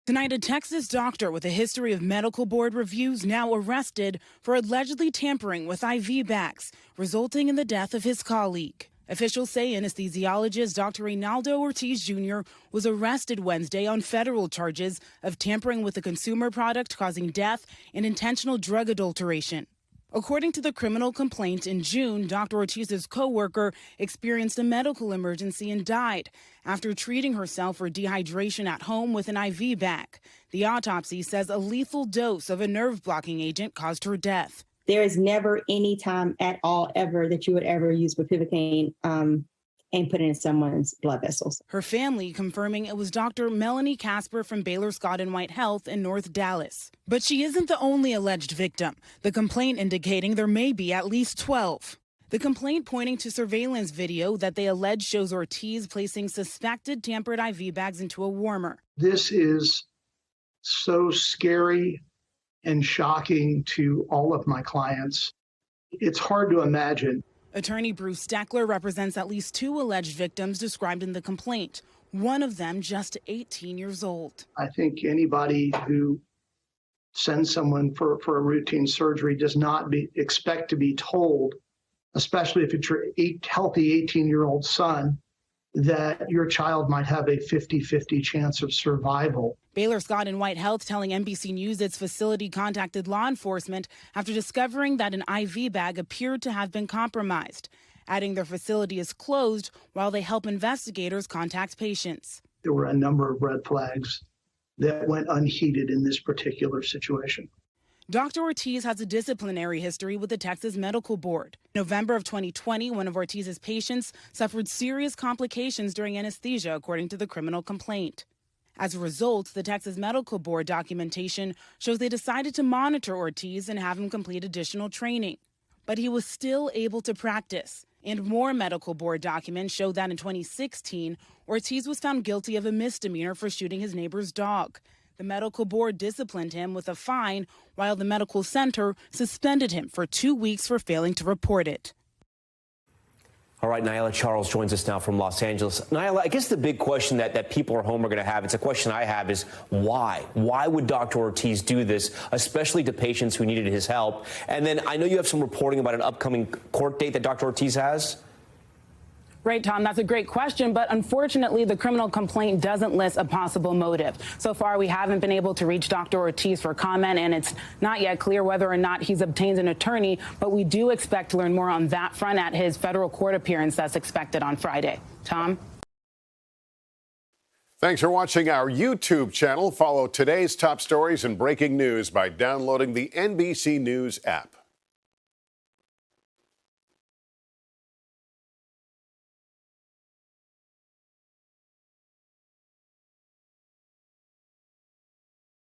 Tonight, a Texas doctor with a history of medical board reviews now arrested for allegedly tampering with IV bags, resulting in the death of his colleague. Officials say anesthesiologist Dr. Reynaldo Ortiz Jr. was arrested Wednesday on federal charges of tampering with a consumer product causing death and intentional drug adulteration. According to the criminal complaint, in June, Dr. Ortiz's coworker experienced a medical emergency and died after treating herself for dehydration at home with an IV bag. The autopsy says a lethal dose of a nerve-blocking agent caused her death. There is never any time at all ever that you would ever use bupivacaine and put it in someone's blood vessels. Her family confirming it was Dr. Melanie Casper from Baylor Scott & White Health in North Dallas. But she isn't the only alleged victim, the complaint indicating there may be at least 12. The complaint pointing to surveillance video that they allege shows Ortiz placing suspected tampered IV bags into a warmer. This is so scary and shocking to all of my clients. It's hard to imagine. Attorney Bruce Steckler represents at least 2 alleged victims described in the complaint, one of them just 18 years old. I think anybody who sends someone for a routine surgery does not expect to be told, especially if it's your healthy 18-year-old son, that your child might have a 50-50 chance of survival. Baylor Scott & White Health telling NBC News its facility contacted law enforcement after discovering that an IV bag appeared to have been compromised, adding their facility is closed while they help investigators contact patients. There were a number of red flags that went unheeded in this particular situation. Dr. Ortiz has a disciplinary history with the Texas Medical Board. In November of 2020, one of Ortiz's patients suffered serious complications during anesthesia, according to the criminal complaint. As a result, the Texas Medical Board documentation shows they decided to monitor Ortiz and have him complete additional training. But he was still able to practice. And more medical board documents show that in 2016, Ortiz was found guilty of a misdemeanor for shooting his neighbor's dog. The medical board disciplined him with a fine, while the medical center suspended him for 2 weeks for failing to report it. All right, Niala Charles joins us now from Los Angeles. Niala, I guess the big question that people at home are going to have, it's a question I have, is why? Why would Dr. Ortiz do this, especially to patients who needed his help? And then I know you have some reporting about an upcoming court date that Dr. Ortiz has. Right, Tom, that's a great question, but unfortunately, the criminal complaint doesn't list a possible motive. So far, we haven't been able to reach Dr. Ortiz for comment, and it's not yet clear whether or not he's obtained an attorney, but we do expect to learn more on that front at his federal court appearance that's expected on Friday. Tom? Thanks for watching our YouTube channel. Follow today's top stories and breaking news by downloading the NBC News app.